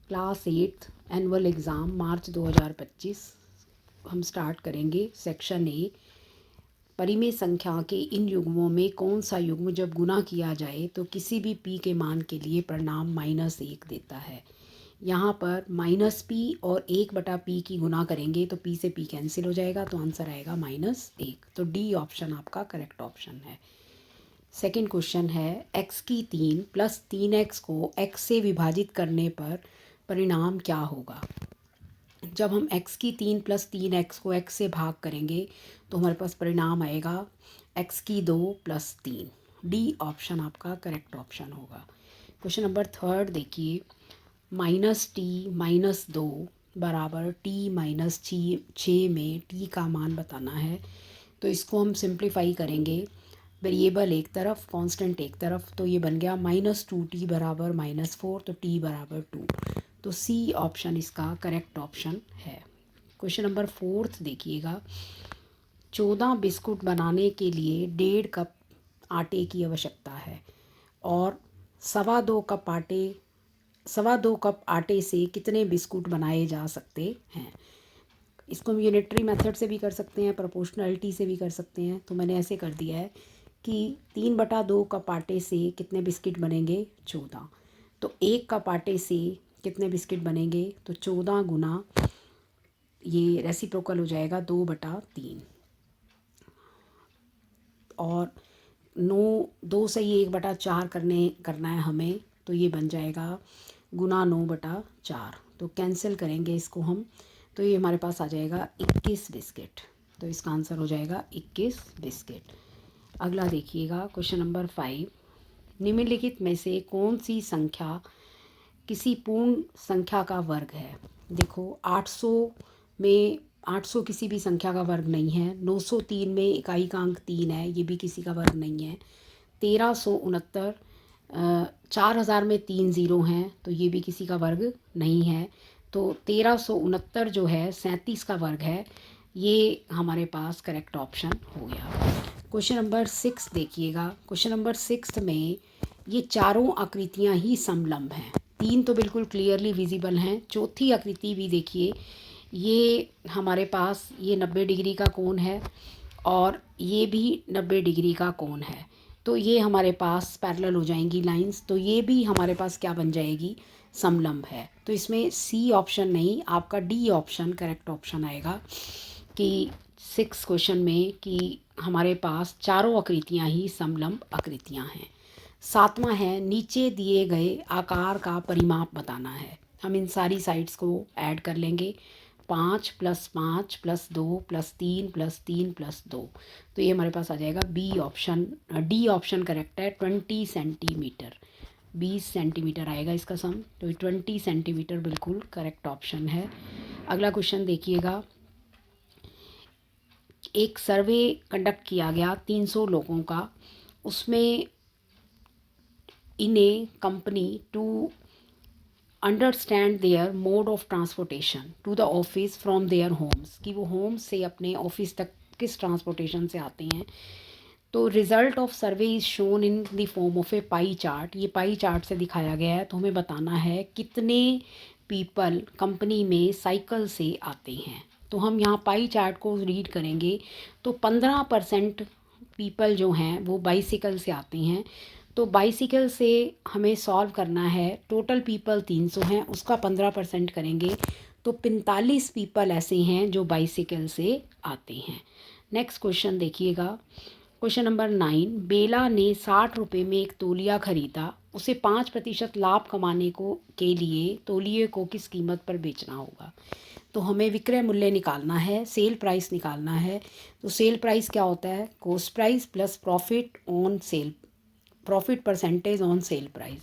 Class 8 annual exam March 2025 हम start करेंगे। Section A, परिमेय संख्या के इन युग्मों में कौन सा युग्म जब गुना किया जाए तो किसी भी p के मान के लिए परिणाम -1 देता है। यहाँ पर -p और 1/p की गुना करेंगे तो p से p कैंसिल हो जाएगा, तो आंसर आएगा -1। तो डी ऑप्शन आपका करेक्ट ऑप्शन है। सेकंड क्वेश्चन है, x की 3 + 3x को x से विभाजित करने पर परिणाम क्या होगा। जब हम x की 3 + 3x को x से भाग करेंगे तो हमारे पास परिणाम आएगा x की 2 + 3। डी ऑप्शन आपका करेक्ट ऑप्शन होगा। क्वेश्चन नंबर थर्ड देखिए, -t-2 बराबर t-6 में t का मान बताना है। तो इसको हम सिंप्लीफाई करेंगे, वेरिएबल एक तरफ कांस्टेंट एक तरफ, तो ये बन गया -2t बराबर -4, तो t बराबर 2। तो सी ऑप्शन इसका करेक्ट ऑप्शन है। क्वेश्चन नंबर फोर्थ देखिएगा, 14 बिस्कुट बनाने के लिए 1.5 कप आटे की आवश्यकता है और 2.25 कप आटे से कितने बिस्कुट बनाए जा सकते हैं। इसको हम यूनिटरी मेथड से भी कर सकते हैं, प्रोपोर्शनलिटी से भी कर सकते हैं। तो मैंने ऐसे कर दिया है कि 3/2 कप आटे से कितने बिस्किट बनेंगे, 14। तो 1 कप आटे से कितने बिस्किट बनेंगे, तो 14 गुना ये रेसिप्रोकल हो जाएगा 2/3, और 2 से ये 1/4 करना है हमें, तो ये बन जाएगा गुना 9/4। तो कैंसिल करेंगे इसको हम, तो ये हमारे पास आ जाएगा 21 बिस्किट। तो इसका आंसर हो जाएगा 21 बिस्किट। अगला देखिएगा, क्वेश्चन नंबर 5, निम्नलिखित में से कौन सी संख्या किसी पूर्ण संख्या का वर्ग है। देखो 800 में 800 किसी भी संख्या का वर्ग नहीं है। 903 में इकाई का अंक 3 है, ये भी किसी का वर्ग नहीं है। 1369 4000 में 3 ज़ीरो हैं, तो ये भी किसी का वर्ग नहीं है। तो 1369 जो है 37 का वर्ग है, ये हमारे पास करेक्ट ऑप्शन हो गया। क्वेश्चन नंबर 6 देखिएगा। क्वेश्चन नंबर 6 में ये चारों आकृतियां ही समलंब हैं। 3 तो बिल्कुल क्लियरली विजिबल हैं, चौथी आकृति भी देखिए, ये हमारे पास ये 90 डिग्री का कोण है और ये भी 90 डिग्री का कोण है। तो ये हमारे पास पैरेलल हो जाएंगी लाइंस, तो ये भी हमारे पास क्या बन जाएगी, समलंब है। तो इसमें सी ऑप्शन नहीं, आपका डी ऑप्शन करेक्ट ऑप्शन आएगा कि 6 क्वेश्चन में कि हमारे पास चारों आकृतियां ही समलंब आकृतियां हैं। 7वां है, नीचे दिए गए आकार का परिमाप बताना है। हम इन सारी साइड्स को ऐड कर लेंगे, 5 + 5 + 2 + 3 + 3 + 2। तो ये हमारे पास आ जाएगा B option. D option correct है, 20 सेंटीमीटर, 20 सेंटीमीटर आएगा इसका सम। तो 20 सेंटीमीटर बिल्कुल करेक्ट ऑप्शन है। अगला क्वेश्चन देखिएगा, एक सर्वे कंडक्ट किया गया 300 लोगों का, उसमें in a company to understand their mode of transportation to the office from their homes, कि वो होम से अपने ऑफिस तक किस ट्रांसपोर्टेशन से आते हैं। तो result of survey is shown in the form of A pie chart, ये पाई चार्ट से दिखाया गया है। तो हमें बताना है कितने पीपल कंपनी में साइकिल से आते हैं। तो हम यहाँ पाई चार्ट को रीड करेंगे तो 15% पीपल जो हैं वो बाइसिकल से आते हैं। तो बाइसिकल से हमें सॉल्व करना है, टोटल पीपल 300 हैं, उसका 15% करेंगे तो 45 पीपल ऐसे हैं जो बाइसिकल से आते हैं। नेक्स्ट क्वेश्चन देखिएगा, क्वेश्चन नंबर 9, बेला ने 60 रुपये में एक तौलिया खरीदा, उसे 5% लाभ कमाने के लिए तौलिए को किस कीमत पर बेचना होगा। तो हमें विक्रय मूल्य निकालना है, सेल प्राइस निकालना है। तो सेल प्राइस क्या होता है, cost price plus profit on sale, profit percentage on sale price.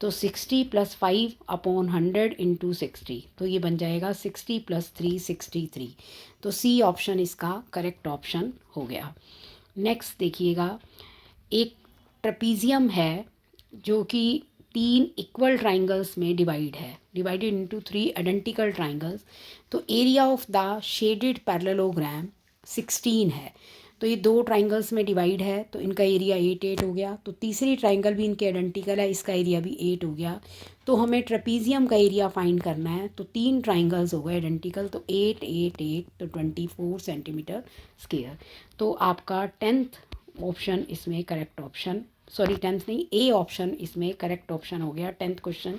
तो 60 + 5/100 × 60, तो ये बन जाएगा 60 + 3 63। तो सी ऑप्शन इसका करेक्ट ऑप्शन हो गया। नेक्स्ट देखिएगा, एक ट्रेपीजियम है जो कि 3 इक्वल ट्राइंगल्स में डिवाइडेड इनटू 3 आइडेंटिकल ट्राइंगल्स। तो area of the shaded parallelogram 16 है। तो ये 2 ट्राइंगल्स में डिवाइड है तो इनका एरिया 8 हो गया। तो तीसरी ट्राइंगल भी इनके आइडेंटिकल है, इसका एरिया भी 8 हो गया। तो हमें ट्रेपीजियम का एरिया फाइंड करना है। तो 3 ट्राइंगल्स हो गए आइडेंटिकल, तो 8 8 8 तो 24 सेंटीमीटर स्क्वायर। तो आपका 10th ऑप्शन इसमें करेक्ट ऑप्शन, सॉरी 10th नहीं, ए ऑप्शन इसमें करेक्ट ऑप्शन हो गया। 10th क्वेश्चन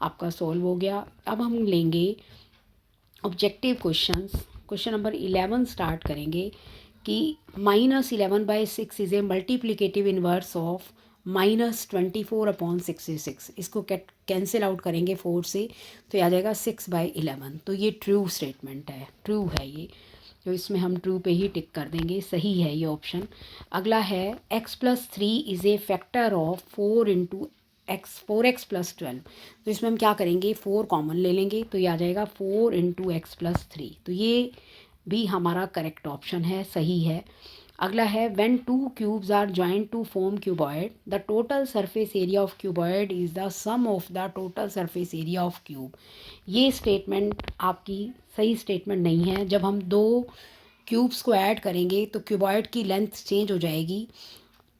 आपका सॉल्व हो गया। अब हम लेंगे objective questions. Question number 11 start करेंगे कि -11/6 is a multiplicative inverse of -24/66। इसको कैंसिल आउट करेंगे 4 से तो आ जाएगा 6/11। तो ये ट्रू स्टेटमेंट है, ट्रू है ये, तो इसमें हम ट्रू पे ही टिक कर देंगे, सही है ये ऑप्शन। अगला है x+3 is a factor of 4x+12। तो इसमें हम क्या करेंगे, 4 कॉमन ले लेंगे तो ये आ जाएगा 4x+3। तो ये भी हमारा करेक्ट ऑप्शन है, सही है। अगला है when 2 cubes are joint to form cuboid the total surface area of cuboid is the sum of the total surface area of cube. ये स्टेटमेंट आपकी सही स्टेटमेंट नहीं है। जब हम 2 क्यूब्स को ऐड करेंगे तो क्यूबॉइड की लेंथ चेंज हो जाएगी,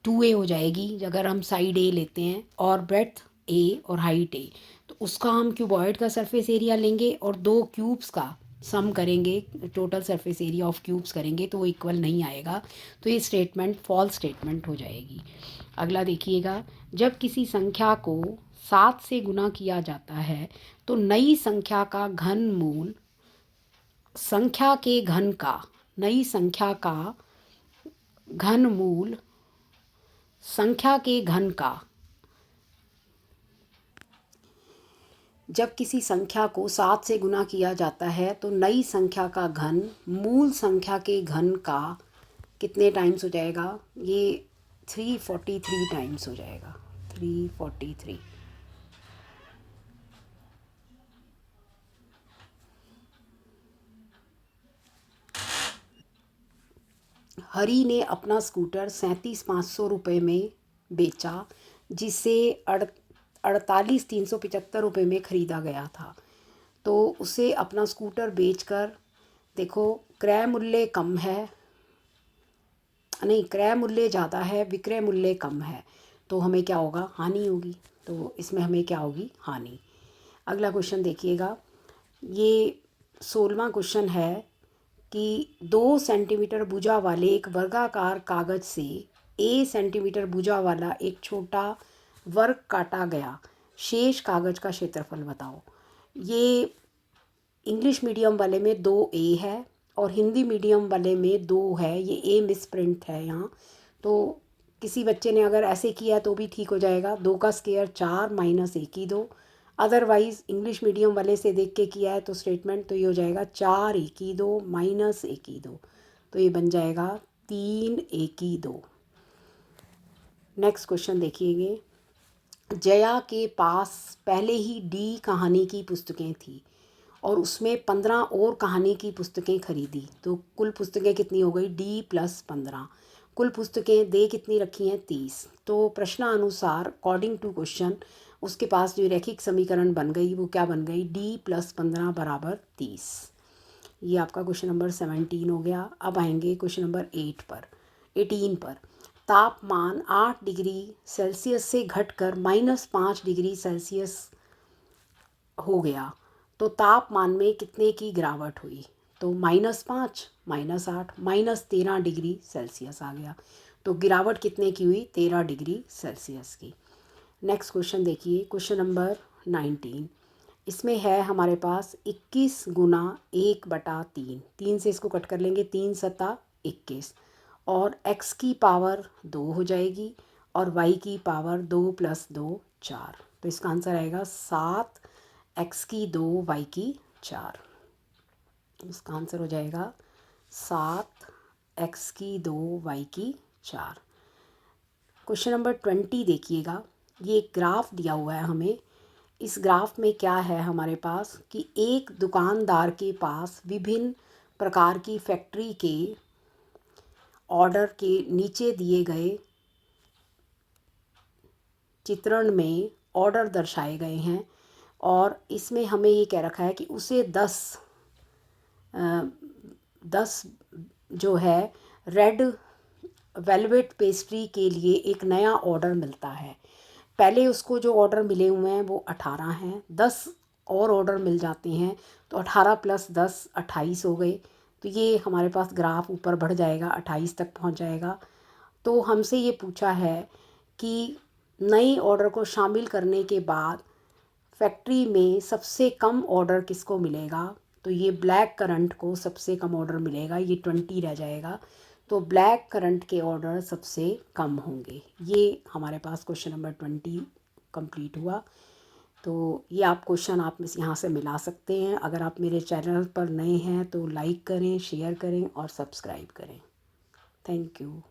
2a हो जाएगी अगर हम साइड a लेते हैं और ब्रेड्थ a और हाइट a। तो उसका हम क्यूबॉइड का सरफेस एरिया लेंगे और 2 क्यूब्स का सम करेंगे, total surface area of cubes करेंगे तो वो इक्वल नहीं आएगा। तो ये स्टेटमेंट फॉल्स स्टेटमेंट हो जाएगी। अगला देखिएगा, जब किसी संख्या को 7 से गुना किया जाता है तो नई संख्या का घनमूल संख्या के घन का, नई संख्या का घनमूल संख्या के घन का, जब किसी संख्या को 7 से गुना किया जाता है तो नई संख्या का घन मूल संख्या के घन का कितने टाइम्स हो जाएगा, ये 343 टाइम्स हो जाएगा, 343। हरी ने अपना स्कूटर 37,500 रुपये में बेचा जिसे 48,375 रुपये में ख़रीदा गया था। तो उसे अपना स्कूटर बेचकर, देखो क्रय मूल्य कम है, नहीं क्रय मूल्य ज़्यादा है विक्रय मूल्य कम है, तो हमें क्या होगा, हानि होगी। तो इसमें हमें क्या होगी, हानि। अगला क्वेश्चन देखिएगा, ये 16वां क्वेश्चन है कि 2 सेंटीमीटर भुजा वाले एक वर्गाकार कागज से a सेंटीमीटर भुजा वाला एक छोटा वर्ग काटा गया, शेष कागज का क्षेत्रफल बताओ। ये इंग्लिश मीडियम वाले में 2a है और हिंदी मीडियम वाले में 2 है, ये a मिस प्रिंट है यहाँ। तो किसी बच्चे ने अगर ऐसे किया तो भी ठीक हो जाएगा, 2 का स्क्वायर 4 माइनस 1 की 2। अदरवाइज़ इंग्लिश मीडियम वाले से देख के किया है तो स्टेटमेंट तो ये हो जाएगा 4 1 की 2 माइनस 1 की 2, तो ये बन जाएगा 3 1 की 2। नेक्स्ट क्वेश्चन देखिएगा, जया के पास पहले ही डी कहानी की पुस्तकें थी और उसमें 15 और कहानी की पुस्तकें खरीदी, तो कुल पुस्तकें कितनी हो गई, डी प्लस 15। कुल पुस्तकें दे कितनी रखी हैं, 30। तो प्रश्नानुसार अकॉर्डिंग टू क्वेश्चन उसके पास जो रैखिक समीकरण बन गई वो क्या बन गई, डी प्लस 15 बराबर 30। ये आपका क्वेश्चन नंबर 17 हो गया। अब आएंगे क्वेश्चन नंबर 18 पर। तापमान 8 डिग्री सेल्सियस से घटकर -5 डिग्री सेल्सियस हो गया तो तापमान में कितने की गिरावट हुई। तो -5 -8 -13 डिग्री सेल्सियस आ गया, तो गिरावट कितने की हुई, 13 डिग्री सेल्सियस की। नेक्स्ट क्वेश्चन देखिए, क्वेश्चन नंबर 19। इसमें है हमारे पास 21 गुना 1/3, 3 से इसको कट कर लेंगे, 3 सता 21, और x की पावर 2 हो जाएगी और y की पावर 2 + 2 4। तो इसका आंसर आएगा 7 x की 2 y की 4। इसका आंसर हो जाएगा 7 x की 2 y की 4। क्वेश्चन नंबर 20 देखिएगा, ये एक ग्राफ दिया हुआ है हमें। इस ग्राफ में क्या है हमारे पास कि एक दुकानदार के पास विभिन्न प्रकार की फैक्ट्री के ऑर्डर के नीचे दिए गए चित्रण में ऑर्डर दर्शाए गए हैं और इसमें हमें ये कह रखा है कि उसे 10 जो है रेड वेलवेट पेस्ट्री के लिए एक नया ऑर्डर मिलता है। पहले उसको जो ऑर्डर मिले हुए हैं वो 18 हैं, 10 और ऑर्डर मिल जाते हैं तो 18 प्लस 10 28 हो गए। तो ये हमारे पास ग्राफ ऊपर बढ़ जाएगा, 28 तक पहुंच जाएगा। तो हमसे ये पूछा है कि नई ऑर्डर को शामिल करने के बाद फैक्ट्री में सबसे कम ऑर्डर किसको मिलेगा। तो ये ब्लैक करंट को सबसे कम ऑर्डर मिलेगा, ये 20 रह जाएगा। तो ब्लैक करंट के ऑर्डर सबसे कम होंगे। ये हमारे पास क्वेश्चन नंबर 20 कंप्लीट हुआ। तो ये आप क्वेश्चन आप यहाँ से मिला सकते हैं। अगर आप मेरे चैनल पर नए हैं तो लाइक करें, शेयर करें और सब्सक्राइब करें। Thank you.